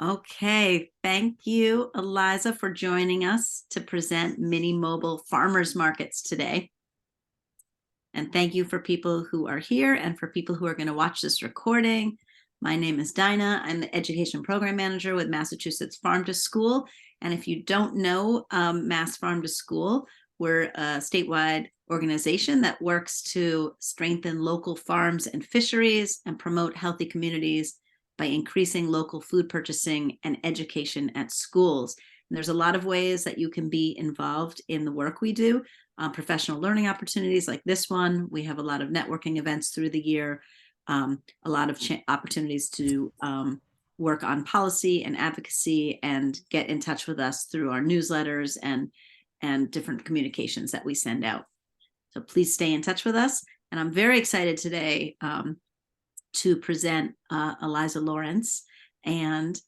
Okay, thank you, Eliza, for joining us to present mini mobile farmers markets today. And thank you for people who are here and for people who are going to watch this recording. My name is Dinah. I'm the Education Program Manager with Massachusetts Farm to School. And if you don't know Mass Farm to School, we're a statewide organization that works to strengthen local farms and fisheries and promote healthy communities by increasing local food purchasing and education at schools. And there's a lot of ways that you can be involved in the work we do. Professional learning opportunities like this one. We have a lot of networking events through the year, a lot of opportunities to work on policy and advocacy and get in touch with us through our newsletters and different communications that we send out. So please stay in touch with us. And I'm very excited today to present Eliza Lawrence, and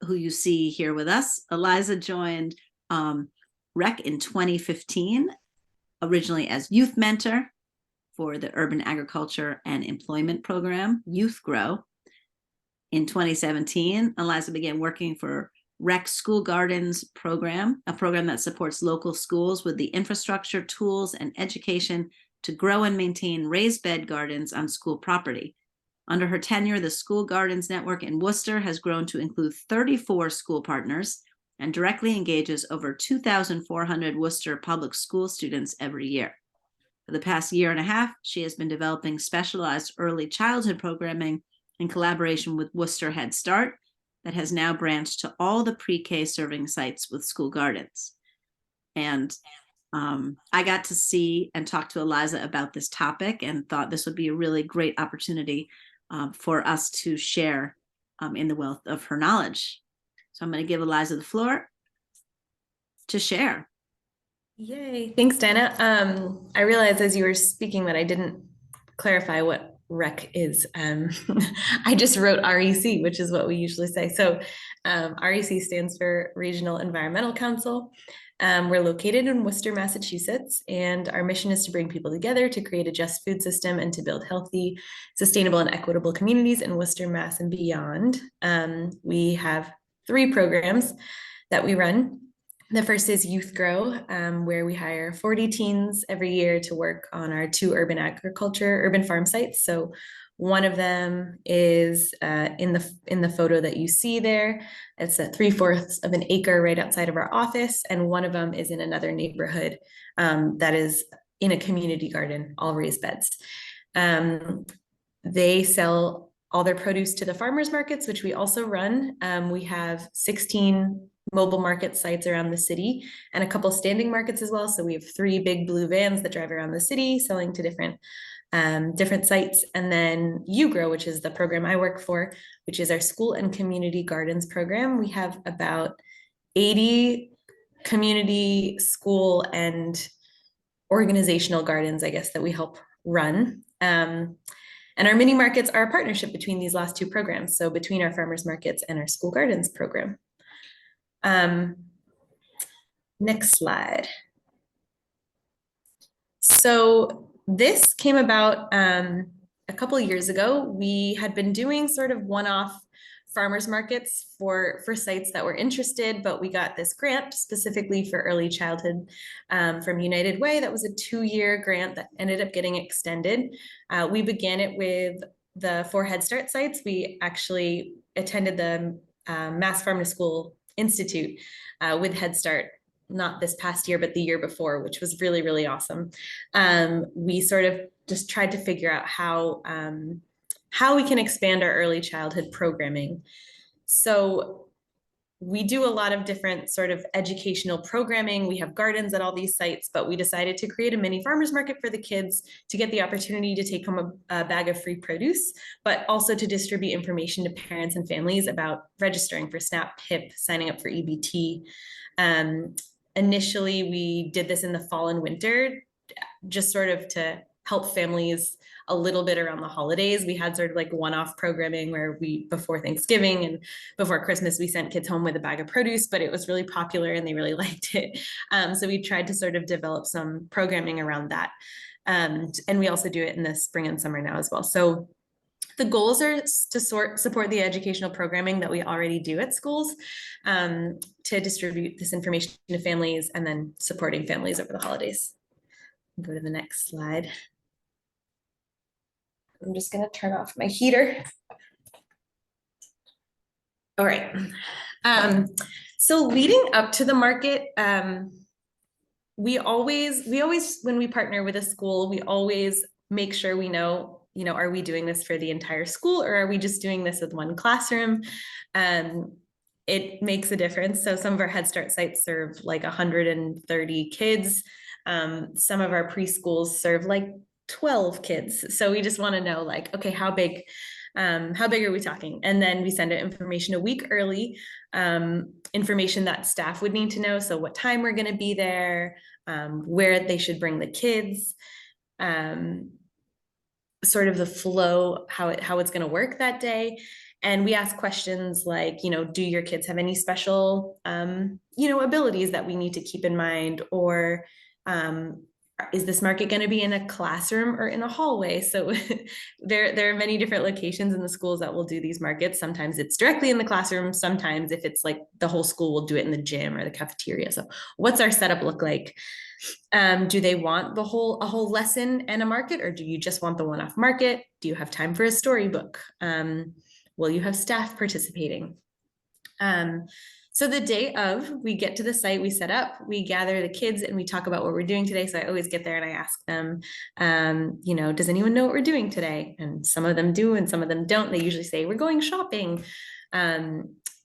who you see here with us. Eliza joined REC in 2015, originally as youth mentor for the Urban Agriculture and Employment Program, Youth Grow. In 2017, Eliza began working for REC School Gardens program, a program that supports local schools with the infrastructure, tools, and education to grow and maintain raised bed gardens on school property. Under her tenure, the School Gardens Network in Worcester has grown to include 34 school partners and directly engages over 2,400 Worcester public school students every year. For the past year and a half, she has been developing specialized early childhood programming in collaboration with Worcester Head Start that has now branched to all the pre-K serving sites with school gardens. And I got to see and talk to Eliza about this topic and thought this would be a really great opportunity for us to share in the wealth of her knowledge. So I'm going to give Eliza the floor to share. Yay. Thanks, Dinah. I realized as you were speaking that I didn't clarify what REC is. I just wrote REC, which is what we usually say. So REC stands for Regional Environmental Council. We're located in Worcester, Massachusetts, and our mission is to bring people together to create a just food system and to build healthy, sustainable, and equitable communities in Worcester, Mass, and beyond. We have 3 programs that we run. The first is Youth Grow, where we hire 40 teens every year to work on our 2 urban farm sites. So one of them is in the photo that you see there. It's at 3/4 of an acre right outside of our office, and one of them is in another neighborhood that is in a community garden, all raised beds. They sell all their produce to the farmers markets, which we also run. We have 16 mobile market sites around the city and a couple standing markets as well. So we have 3 big blue vans that drive around the city selling to different sites. And then You Grow, which is the program I work for, which is our school and community gardens program. We have about 80 community, school, and organizational gardens, I guess, that we help run. And our mini markets are a partnership between these last 2 programs. So between our farmers markets and our school gardens program. Next slide. So this came about a couple of years ago. We had been doing sort of one-off farmers markets for sites that were interested, but we got this grant specifically for early childhood from United Way. That was a 2-year grant that ended up getting extended. We began it with the 4 Head Start sites. We actually attended the Mass Farm to School Institute with Head Start, not this past year, but the year before, which was really, really awesome. We sort of just tried to figure out how we can expand our early childhood programming. So we do a lot of different sort of educational programming. We have gardens at all these sites, but we decided to create a mini farmers market for the kids to get the opportunity to take home a bag of free produce, but also to distribute information to parents and families about registering for SNAP, HIP, signing up for EBT. Initially, we did this in the fall and winter, just sort of to help families a little bit around the holidays. We had sort of like one-off programming where before Thanksgiving and before Christmas, we sent kids home with a bag of produce, but it was really popular and they really liked it. So we tried to sort of develop some programming around that. And we also do it in the spring and summer now as well. So The goals are to support the educational programming that we already do at schools, to distribute this information to families, and then supporting families over the holidays. Go to the next slide. I'm just going to turn off my heater. All right. So leading up to the market, we always, when we partner with a school, we always make sure we know, are we doing this for the entire school, or are we just doing this with one classroom? It makes a difference. So some of our Head Start sites serve like 130 kids. Some of our preschools serve like 12 kids. So we just want to know, like, okay, how big are we talking? And then we send out information a week early, information that staff would need to know. So what time we're going to be there, where they should bring the kids, sort of the flow, how it's going to work that day. And we ask questions like, do your kids have any special, abilities that we need to keep in mind? Or is this market going to be in a classroom or in a hallway? So there are many different locations in the schools that will do these markets. Sometimes it's directly in the classroom. Sometimes if it's like the whole school will do it in the gym or the cafeteria. So what's our setup look like? Do they want a whole lesson and a market, or do you just want the one-off market? Do you have time for a storybook? Will you have staff participating? So the day of, we get to the site, we set up, we gather the kids, and we talk about what we're doing today. So I always get there and I ask them, does anyone know what we're doing today? And some of them do, and some of them don't. They usually say, we're going shopping.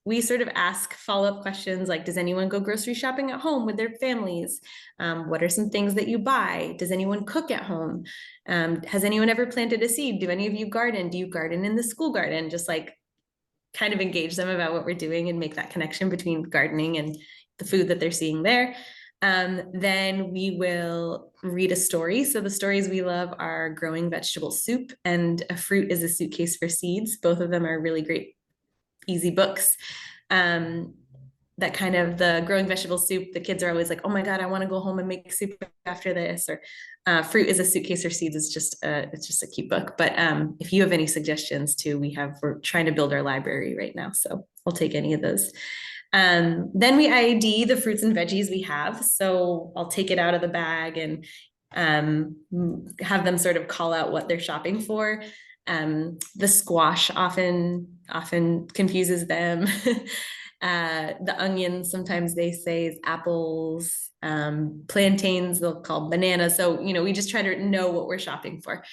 We sort of ask follow-up questions like, does anyone go grocery shopping at home with their families? What are some things that you buy? Does anyone cook at home? Has anyone ever planted a seed? Do any of you garden? Do you garden in the school garden? Just like kind of engage them about what we're doing and make that connection between gardening and the food that they're seeing there. Then we will read a story. So the stories we love are Growing Vegetable Soup and A Fruit is a Suitcase for Seeds. Both of them are really great, easy books. That kind of the Growing Vegetable Soup, the kids are always like, oh my God, I want to go home and make soup after this. Or Fruit is a Suitcase for Seeds is it's just a cute book. But if you have any suggestions too, we're trying to build our library right now. So I'll take any of those. Then we ID the fruits and veggies we have. So I'll take it out of the bag and have them sort of call out what they're shopping for. The squash often confuses them. The onions, sometimes they say is apples, plantains, they'll call bananas. So, we just try to know what we're shopping for.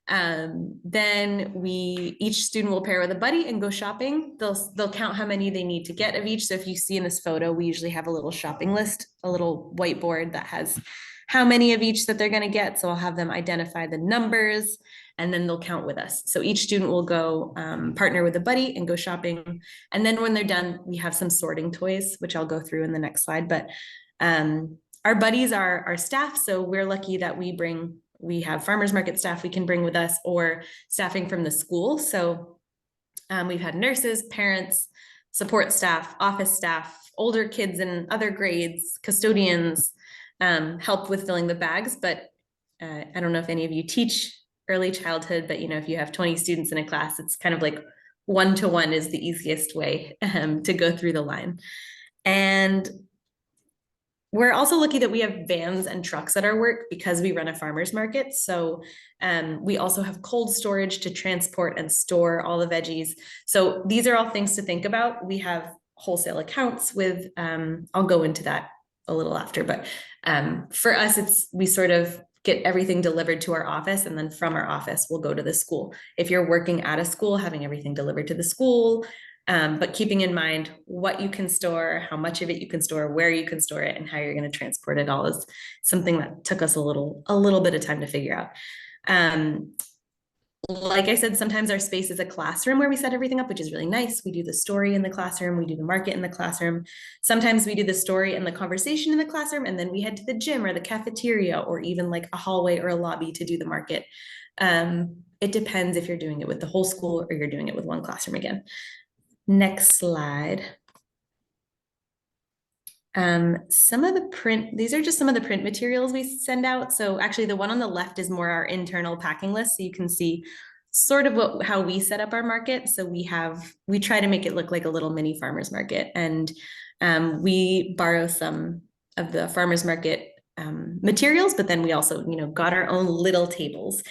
Then each student will pair with a buddy and go shopping. They'll count how many they need to get of each. So if you see in this photo, we usually have a little shopping list, a little whiteboard that has how many of each that they're going to get. So I'll have them identify the numbers, and then they'll count with us. So each student will go partner with a buddy and go shopping. And then when they're done, we have some sorting toys, which I'll go through in the next slide. But our buddies are our staff. So we're lucky that we have farmers market staff we can bring with us, or staffing from the school. So we've had nurses, parents, support staff, office staff, older kids in other grades, custodians, help with filling the bags. But I don't know if any of you teach early childhood, but if you have 20 students in a class, it's kind of like one-to-one is the easiest way to go through the line. And we're also lucky that we have vans and trucks at our work because we run a farmer's market. So we also have cold storage to transport and store all the veggies. So these are all things to think about. We have wholesale accounts with, I'll go into that a little after, but for us, we sort of get everything delivered to our office, and then from our office, we'll go to the school. If you're working at a school, having everything delivered to the school, but keeping in mind what you can store, how much of it you can store, where you can store it, and how you're going to transport it all is something that took us a little bit of time to figure out. Like I said, sometimes our space is a classroom where we set everything up, which is really nice. We do the story in the classroom, we do the market in the classroom. Sometimes we do the story and the conversation in the classroom, and then we head to the gym or the cafeteria, or even like a hallway or a lobby to do the market. It depends if you're doing it with the whole school or you're doing it with one classroom again. Next slide. These are just some of the print materials we send out. So actually the one on the left is more our internal packing list. So you can see sort of how we set up our market. So we try to make it look like a little mini farmers market, and we borrow some of the farmers market materials, but then we also, got our own little tables.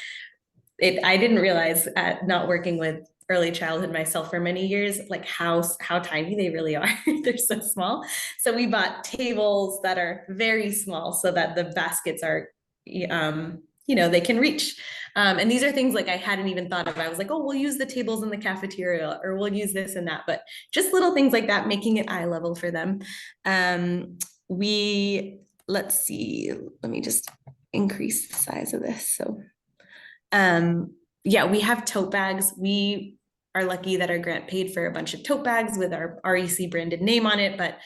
I didn't realize, not working with early childhood myself for many years, like how tiny they really are. They're so small. So we bought tables that are very small so that the baskets are, they can reach. And these are things like I hadn't even thought of. I was like, oh, we'll use the tables in the cafeteria, or we'll use this and that, but just little things like that, making it eye level for them. Let's see, let me just increase the size of this. So yeah, we have tote bags. We are lucky that our grant paid for a bunch of tote bags with our REC branded name on it, but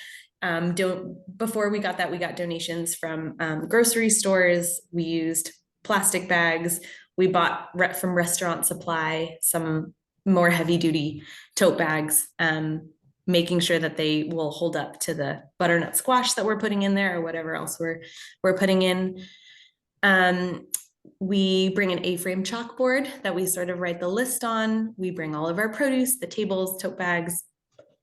before we got that, we got donations from grocery stores. We used plastic bags. We bought from Restaurant Supply some more heavy duty tote bags, making sure that they will hold up to the butternut squash that we're putting in there or whatever else we're putting in. We bring an A-frame chalkboard that we sort of write the list on. We bring all of our produce, the tables, tote bags,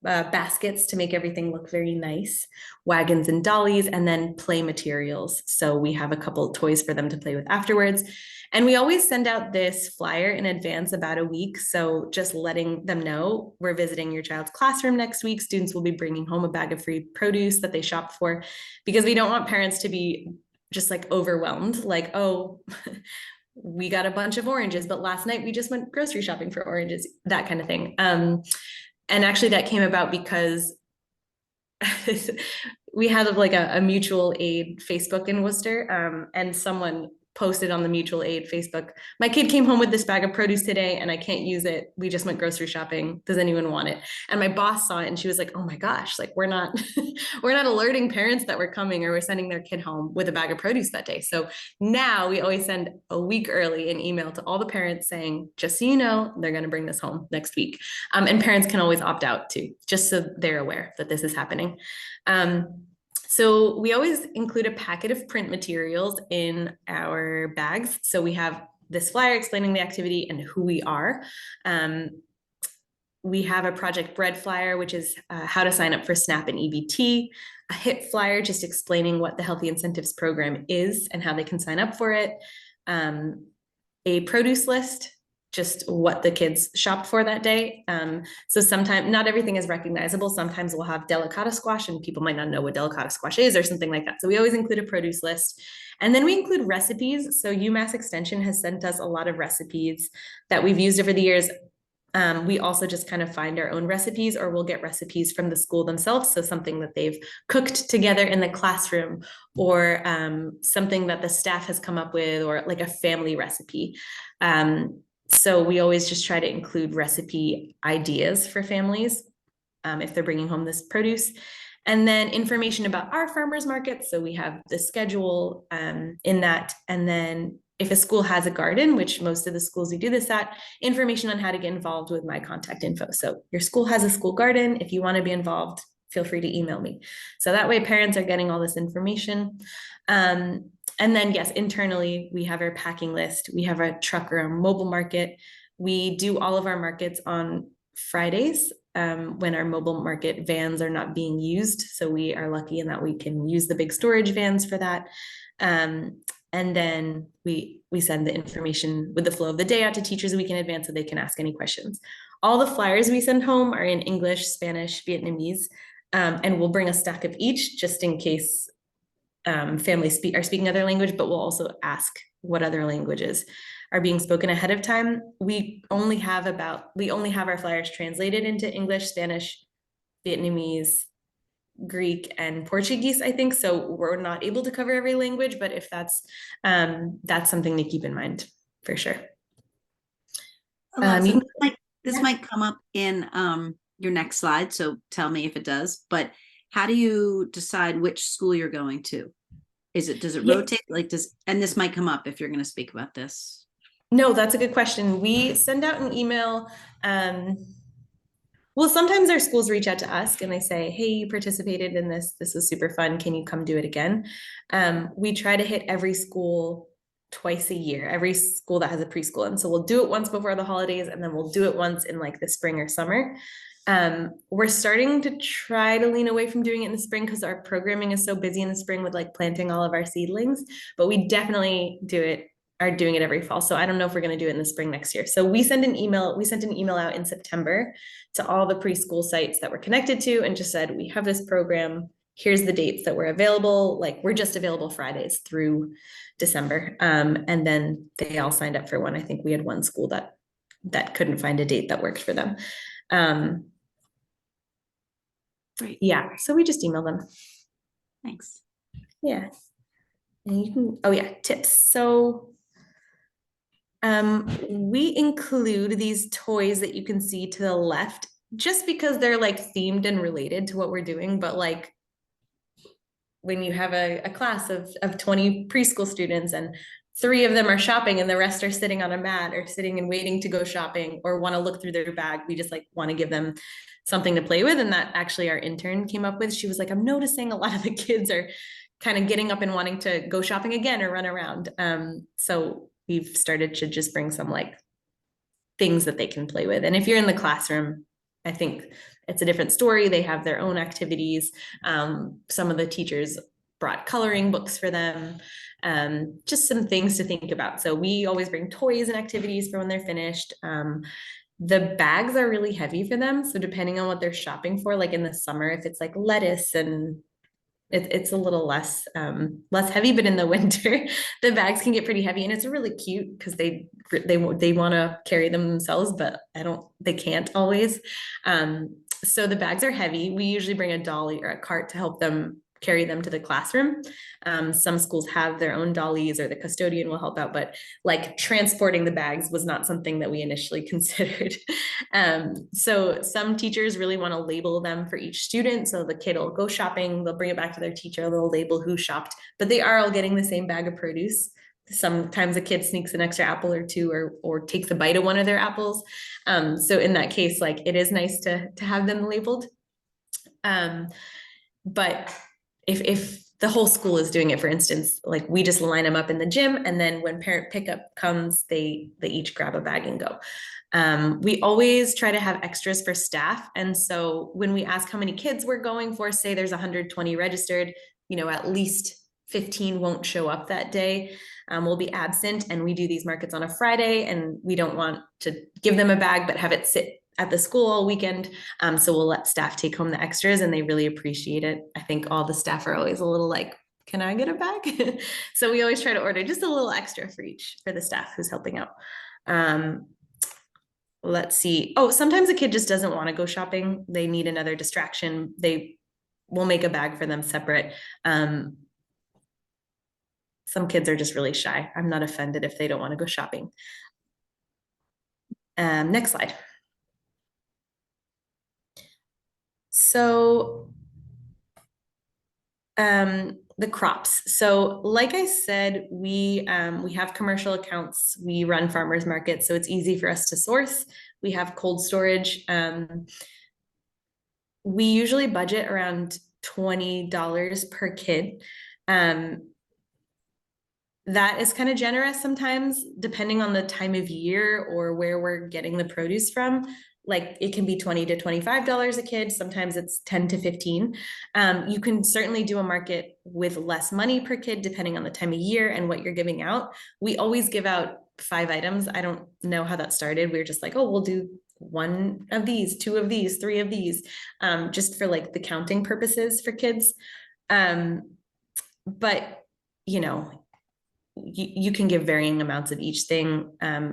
baskets to make everything look very nice, wagons and dollies, and then play materials. So we have a couple toys for them to play with afterwards. And we always send out this flyer in advance, about a week. So just letting them know we're visiting your child's classroom next week. Students will be bringing home a bag of free produce that they shopped for, because we don't want parents to be just like overwhelmed, like, oh, we got a bunch of oranges, but last night we just went grocery shopping for oranges, that kind of thing. And actually that came about because we had like a mutual aid Facebook in Worcester, and someone posted on the mutual aid Facebook, my kid came home with this bag of produce today and I can't use it. We just went grocery shopping. Does anyone want it? And my boss saw it and she was like, oh my gosh, like we're not alerting parents that we're coming or we're sending their kid home with a bag of produce that day. So now we always send a week early an email to all the parents saying, just so you know, they're going to bring this home next week. And parents can always opt out too, just so they're aware that this is happening. So we always include a packet of print materials in our bags. So we have this flyer explaining the activity and who we are. We have a Project Bread flyer, which is how to sign up for SNAP and EBT, a HIP flyer just explaining what the Healthy Incentives Program is and how they can sign up for it, a produce list, just what the kids shopped for that day. So sometimes not everything is recognizable. Sometimes we'll have delicata squash and people might not know what delicata squash is or something like that. So we always include a produce list. And then we include recipes. So UMass Extension has sent us a lot of recipes that we've used over the years. We also just kind of find our own recipes, or we'll get recipes from the school themselves. So something that they've cooked together in the classroom, or something that the staff has come up with, or like a family recipe. So we always just try to include recipe ideas for families if they're bringing home this produce. And then information about our farmers market. So we have the schedule in that. And then if a school has a garden, which most of the schools we do this at, information on how to get involved with my contact info. So your school has a school garden. If you want to be involved, feel free to email me. So that way parents are getting all this information. And then yes, internally, we have our packing list. We have our truck or our mobile market. We do all of our markets on Fridays when our mobile market vans are not being used. So we are lucky in that we can use the big storage vans for that. And then we send the information with the flow of the day out to teachers a week in advance so they can ask any questions. All the flyers we send home are in English, Spanish, Vietnamese, and we'll bring a stack of each just in case families are speaking other language, but we'll also ask what other languages are being spoken ahead of time. We only have our flyers translated into English, Spanish, Vietnamese, Greek, and Portuguese, I think. So we're not able to cover every language, but if that's something to keep in mind for sure. Eliza, this might come up in your next slide, so tell me if it does, but how do you decide which school you're going to? Does it rotate? And this might come up if you're going to speak about this. No, that's a good question. We send out an email. Well, sometimes our schools reach out to us and they say, hey, you participated in this. This was super fun. Can you come do it again? We try to hit every school twice a year, every school that has a preschool. And so we'll do it once before the holidays, and then we'll do it once in like the spring or summer. We're starting to try to lean away from doing it in the spring because our programming is so busy in the spring with like planting all of our seedlings, but we definitely are doing it every fall. So I don't know if we're going to do it in the spring next year. So we sent an email out in September to all the preschool sites that we're connected to and just said, we have this program. Here's the dates that we're available. Like, we're just available Fridays through December. And then they all signed up for one. I think we had one school that couldn't find a date that worked for them. Great. Yeah, so we just email them. Thanks. Yeah. And you can, oh yeah, tips. So we include these toys that you can see to the left just because they're like themed and related to what we're doing. But like, when you have a class of 20 preschool students and 3 of them are shopping and the rest are sitting on a mat or sitting and waiting to go shopping or want to look through their bag, we just like want to give them something to play with. And that actually our intern came up with. She was like, I'm noticing a lot of the kids are kind of getting up and wanting to go shopping again or run around. So we've started to just bring some like things that they can play with. And if you're in the classroom, I think it's a different story. They have their own activities. Some of the teachers brought coloring books for them. Just some things to think about. So we always bring toys and activities for when they're finished. The bags are really heavy for them. So depending on what they're shopping for, like in the summer, if it's like lettuce and it's a little less heavy, but in the winter, the bags can get pretty heavy, and it's really cute because they want to carry them themselves, but they can't always. So the bags are heavy. We usually bring a dolly or a cart to help them carry them to the classroom. Some schools have their own dollies or the custodian will help out, but like transporting the bags was not something that we initially considered. So some teachers really want to label them for each student. So the kid will go shopping, they'll bring it back to their teacher, they'll label who shopped, but they are all getting the same bag of produce. Sometimes a kid sneaks an extra apple or 2 or takes a bite of one of their apples. So in that case, like it is nice to have them labeled. But if the whole school is doing it, for instance, like we just line them up in the gym, and then when parent pickup comes, they each grab a bag and go. We always try to have extras for staff. And so when we ask how many kids we're going for, say there's 120 registered, at least 15 won't show up that day. Will be absent, and we do these markets on a Friday, and we don't want to give them a bag, but have it sit at the school all weekend. So we'll let staff take home the extras, and they really appreciate it. I think all the staff are always a little like, can I get a bag? So we always try to order just a little extra for the staff who's helping out. Let's see. Oh, sometimes a kid just doesn't want to go shopping. They need another distraction. We'll make a bag for them separate. Some kids are just really shy. I'm not offended if they don't want to go shopping. Next slide. So the crops. So like I said, we have commercial accounts. We run farmers markets, so it's easy for us to source. We have cold storage. We usually budget around $20 per kid. That is kind of generous sometimes, depending on the time of year or where we're getting the produce from. Like it can be $20 to $25 a kid. Sometimes it's 10 to 15. You can certainly do a market with less money per kid, depending on the time of year and what you're giving out. We always give out 5 items. I don't know how that started. We were just like, oh, we'll do 1 of these, 2 of these, 3 of these, just for like the counting purposes for kids. But you can give varying amounts of each thing.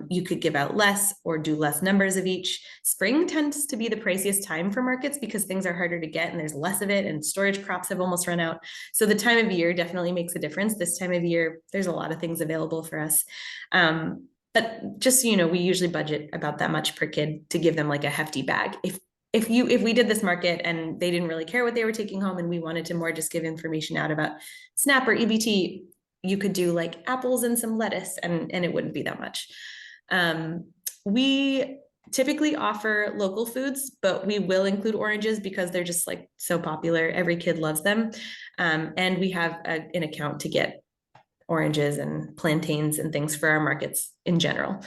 You could give out less or do less numbers of each. Spring tends to be the priciest time for markets because things are harder to get and there's less of it, and storage crops have almost run out. So the time of year definitely makes a difference. This time of year, there's a lot of things available for us. But just, we usually budget about that much per kid to give them like a hefty bag. If we did this market and they didn't really care what they were taking home and we wanted to more just give information out about SNAP or EBT, you could do like apples and some lettuce and it wouldn't be that much. We typically offer local foods, but we will include oranges because they're just like so popular. Every kid loves them. And we have an account to get oranges and plantains and things for our markets in general.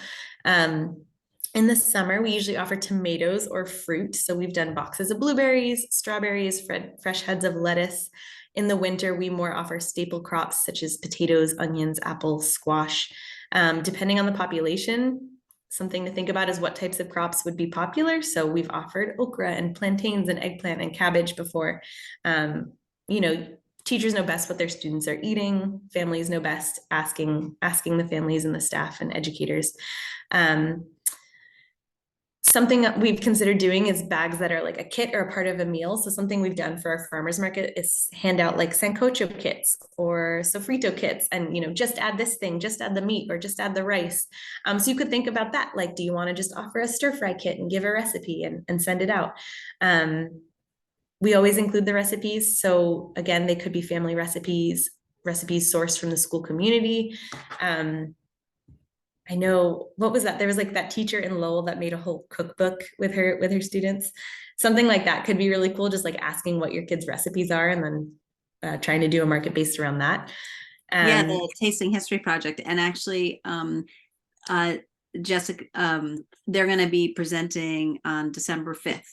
In the summer, we usually offer tomatoes or fruit. So we've done boxes of blueberries, strawberries, fresh heads of lettuce. In the winter, we more offer staple crops such as potatoes, onions, apples, squash. Depending on the population, something to think about is what types of crops would be popular. So we've offered okra and plantains and eggplant and cabbage before. You know, teachers know best what their students are eating. Families know best, asking the families and the staff and educators. Something that we've considered doing is bags that are like a kit or a part of a meal. So something we've done for our farmers market is hand out like sancocho kits or sofrito kits, and just add this thing, just add the meat, or just add the rice. So you could think about that. Like, do you want to just offer a stir fry kit and give a recipe and send it out? We always include the recipes. So again, they could be family recipes sourced from the school community. I know, what was that? There was like that teacher in Lowell that made a whole cookbook with her students. Something like that could be really cool, just like asking what your kids' recipes are and then trying to do a market based around that. Yeah, the Tasting History Project. And actually, Jessica, they're going to be presenting on December 5th.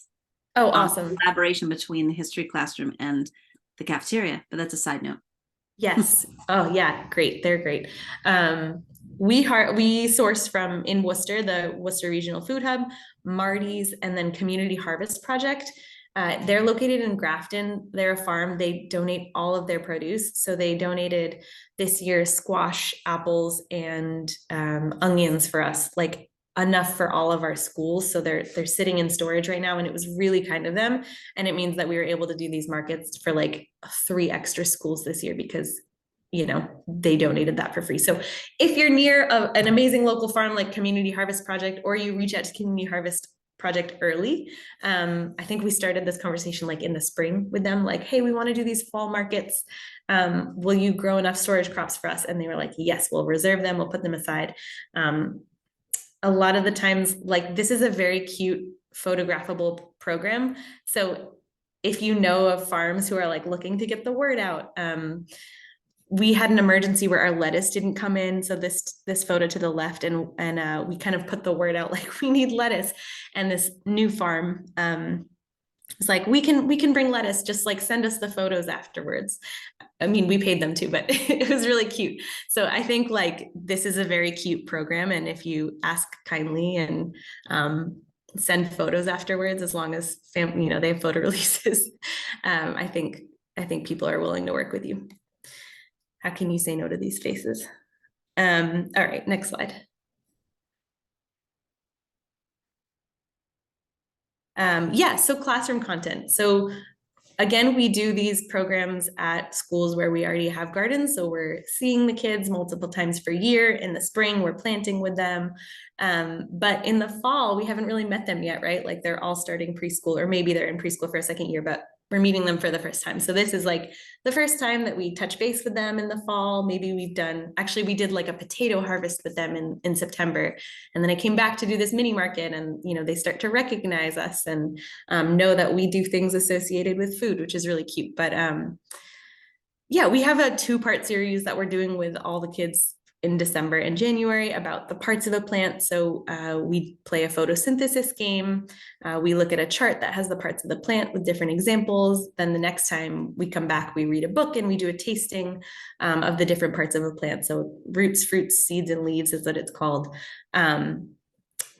Oh, awesome. Collaboration between the history classroom and the cafeteria, but that's a side note. Yes. Oh, yeah. Great. They're great. We source from in Worcester, the Worcester Regional Food Hub, Marty's, and then Community Harvest Project. They're located in Grafton. They're a farm. They donate all of their produce. So they donated this year squash, apples, and onions for us, like enough for all of our schools. So they're sitting in storage right now, and it was really kind of them. And it means that we were able to do these markets for like 3 extra schools this year because they donated that for free. So if you're near an amazing local farm like Community Harvest Project, or you reach out to Community Harvest Project early, I think we started this conversation like in the spring with them, like, hey, we want to do these fall markets. Will you grow enough storage crops for us? And they were like, yes, we'll reserve them. We'll put them aside. A lot of the times, like, this is a very cute photographable program. So if you know of farms who are like looking to get the word out, we had an emergency where our lettuce didn't come in. So this photo to the left, and we kind of put the word out like, we need lettuce. And this new farm was like, we can bring lettuce, just like send us the photos afterwards. I mean, we paid them too, but it was really cute. So I think like this is a very cute program. And if you ask kindly and send photos afterwards, as long as they have photo releases, I think people are willing to work with you. How can you say no to these faces? All right, next slide. Yeah, so classroom content. So again, we do these programs at schools where we already have gardens. So we're seeing the kids multiple times per year. In the spring, we're planting with them. But in the fall, we haven't really met them yet, right? Like they're all starting preschool, or maybe they're in preschool for a second year, but we're meeting them for the first time. So this is like the first time that we touch base with them in the fall. Maybe we did like a potato harvest with them in September. And then I came back to do this mini market, and they start to recognize us and know that we do things associated with food, which is really cute. But yeah, we have a 2-part series that we're doing with all the kids in December and January about the parts of a plant. So we play a photosynthesis game. We look at a chart that has the parts of the plant with different examples. Then the next time we come back, we read a book and we do a tasting of the different parts of a plant. So roots, fruits, seeds, and leaves is what it's called. And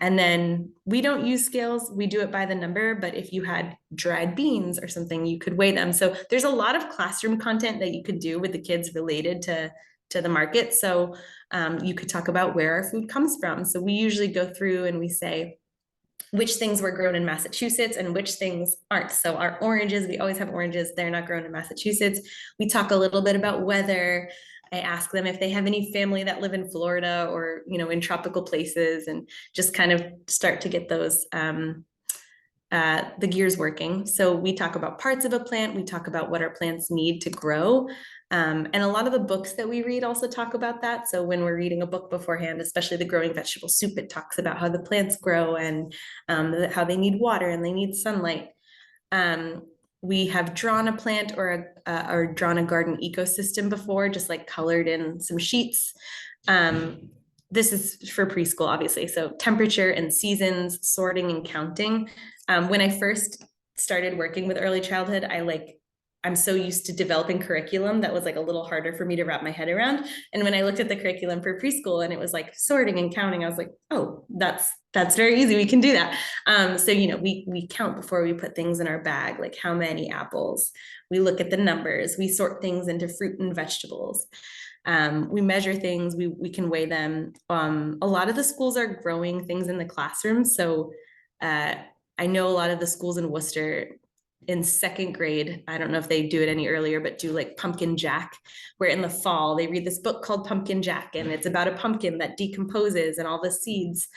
then we don't use scales. We do it by the number, but if you had dried beans or something, you could weigh them. So there's a lot of classroom content that you could do with the kids related to the market. So you could talk about where our food comes from. So we usually go through and we say which things were grown in Massachusetts and which things aren't. So our oranges, we always have oranges. They're not grown in Massachusetts. We talk a little bit about weather. I ask them if they have any family that live in Florida or, in tropical places, and just kind of start to get those, the gears working. So we talk about parts of a plant. We talk about what our plants need to grow. And a lot of the books that we read also talk about that. So when we're reading a book beforehand, especially the Growing Vegetable Soup, it talks about how the plants grow and how they need water and they need sunlight. we have drawn a plant or drawn a garden ecosystem before, just like colored in some sheets. This is for preschool, obviously. So temperature and seasons, sorting and counting. When I first started working with early childhood, I'm so used to developing curriculum that was like a little harder for me to wrap my head around. And when I looked at the curriculum for preschool and it was like sorting and counting, I was like, oh, that's very easy. We can do that. So, we count before we put things in our bag, like how many apples. We look at the numbers. We sort things into fruit and vegetables. We measure things. We can weigh them. A lot of the schools are growing things in the classroom. So I know a lot of the schools in Worcester in second grade, I don't know if they do it any earlier, but do like Pumpkin Jack, where in the fall they read this book called Pumpkin Jack, and it's about a pumpkin that decomposes and all the seeds,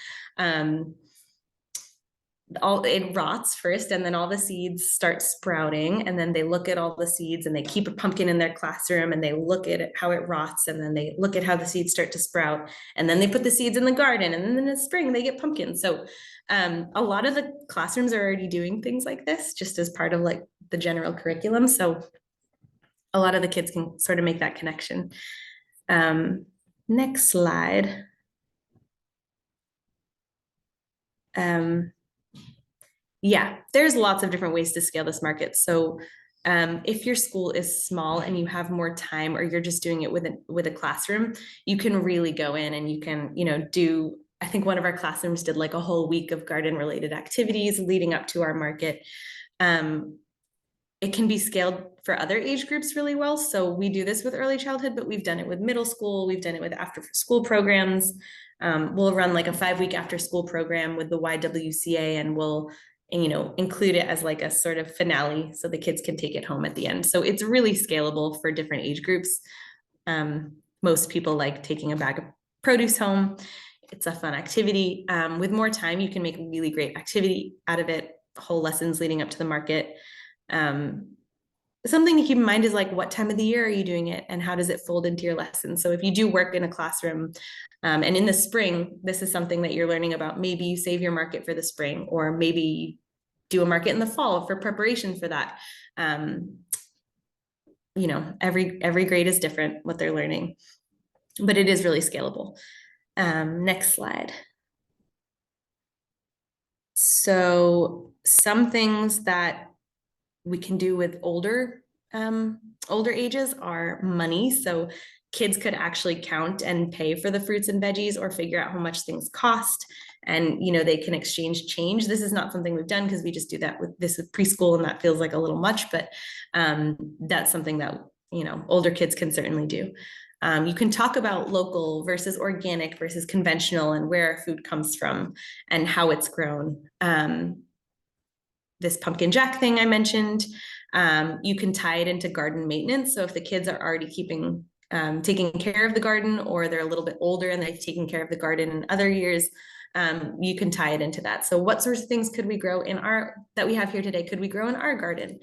it rots first, and then all the seeds start sprouting, and then they look at all the seeds and they keep a pumpkin in their classroom and they look at it, how it rots, and then they look at how the seeds start to sprout, and then they put the seeds in the garden, and then in the spring they get pumpkins. So a lot of the classrooms are already doing things like this just as part of like the general curriculum. So a lot of the kids can sort of make that connection. Next slide. Yeah, there's lots of different ways to scale this market. So if your school is small and you have more time, or you're just doing it with a classroom, you can really go in and you can, do, I think one of our classrooms did like a whole week of garden related activities leading up to our market. It can be scaled for other age groups really well. So we do this with early childhood, but we've done it with middle school. We've done it with after school programs. We'll run like a 5-week after school program with the YWCA, and we'll include it as like a sort of finale so the kids can take it home at the end. So it's really scalable for different age groups. Most people like taking a bag of produce home. It's a fun activity. With more time, you can make a really great activity out of it, whole lessons leading up to the market. Something to keep in mind is like, what time of the year are you doing it and how does it fold into your lesson? So if you do work in a classroom, and in the spring, this is something that you're learning about, maybe you save your market for the spring, or maybe do a market in the fall for preparation for that. Every grade is different what they're learning, but it is really scalable. Next slide. So some things that we can do with older ages are money. So kids could actually count and pay for the fruits and veggies, or figure out how much things cost, and they can exchange change. This is not something we've done because we just do that with preschool, and that feels like a little much, but that's something that older kids can certainly do. You can talk about local versus organic versus conventional, and where our food comes from and how it's grown. This pumpkin jack thing I mentioned, you can tie it into garden maintenance. So if the kids are already taking care of the garden, or they're a little bit older and they've taken care of the garden in other years, you can tie it into that. So what sorts of things could we grow that we have here today? Could we grow in our garden?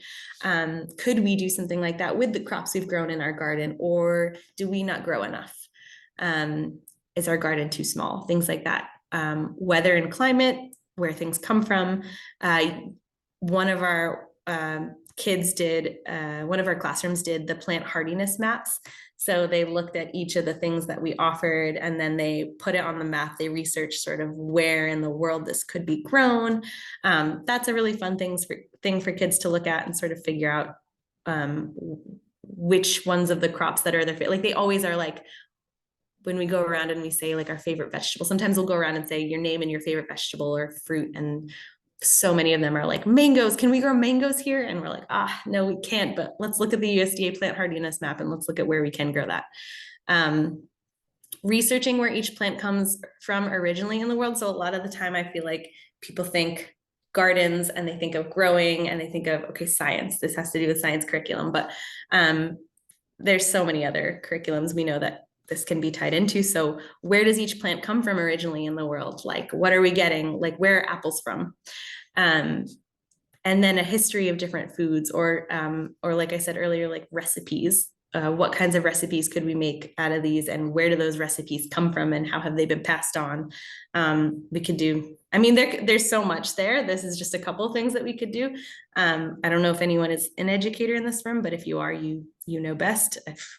Could we do something like that with the crops we've grown in our garden, or do we not grow enough? Is our garden too small? Things like that. Weather and climate, where things come from. One of our one of our classrooms did the plant hardiness maps. So they looked at each of the things that we offered, and then they put it on the map. They researched sort of where in the world this could be grown. That's a really fun thing for kids to look at and sort of figure out which ones of the crops that are their favorite. Like they always are like, when we go around and we say like our favorite vegetable, sometimes we'll go around and say your name and your favorite vegetable or fruit, and so many of them are like mangoes. Can we grow mangoes here? And we're like, no, we can't, but let's look at the USDA plant hardiness map and let's look at where we can grow that. Researching where each plant comes from originally in the world. So a lot of the time I feel like people think gardens and they think of growing and they think of, okay, science, this has to do with science curriculum, but there's so many other curriculums we know that this can be tied into. So where does each plant come from originally in the world? Like, what are we getting? Like, where are apples from? And then a history of different foods, or like I said earlier, like recipes. What kinds of recipes could we make out of these, and where do those recipes come from, and how have they been passed on? We could do I mean, there's so much there. This is just a couple of things that we could do. I don't know if anyone is an educator in this room, but if you are, you know best. If,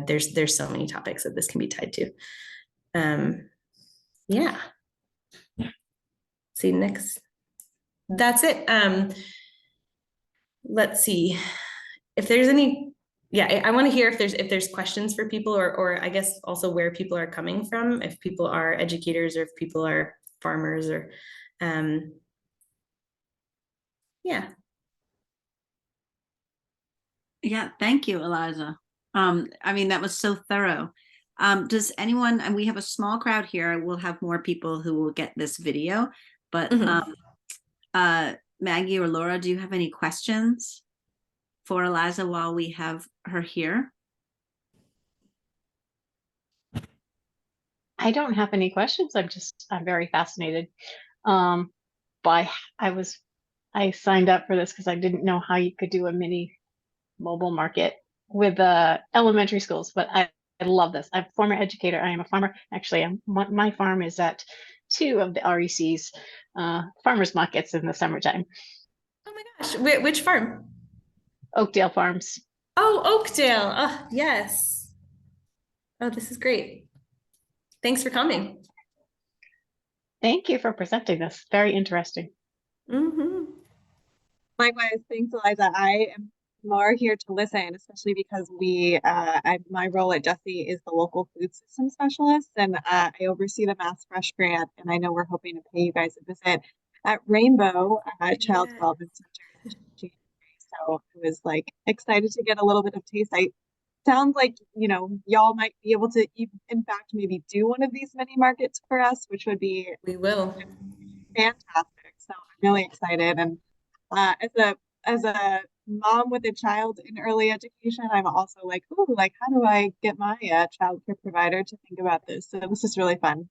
there's so many topics that this can be tied to. Yeah. See next. That's it. Let's see if there's any. Yeah, I want to hear if there's questions for people, or I guess also where people are coming from. If people are educators or if people are farmers, or yeah. Yeah, thank you, Eliza. I mean, that was so thorough. Does anyone, and we have a small crowd here, we'll have more people who will get this video, but Mhm. Maggie or Laura, do you have any questions for Eliza while we have her here? I don't have any questions. I'm very fascinated. Um, by I signed up for this because I didn't know how you could do a mini mobile market with elementary schools, but I love this. I'm a former educator. I am a farmer. Actually, my farm is at two of the REC's farmers markets in the summertime. Oh my gosh, which farm? Oakdale Farms. Oh, Oakdale. Oh, yes. Oh, this is great. Thanks for coming. Thank you for presenting this. Very interesting. Mhm. Likewise, thanks, Eliza. I am more here to listen, especially because my role at Jesse is the local food system specialist, and I oversee the Mass Fresh grant, and I know we're hoping to pay you guys a visit at Rainbow Child Yeah. Development Center in January. So I was like excited to get a little bit of taste. I sounds like y'all might be able to, in fact, maybe do one of these mini markets for us, which would be We will. fantastic. So I'm really excited. And as a mom with a child in early education, I'm also like, ooh, like how do I get my child care provider to think about this? So this is really fun.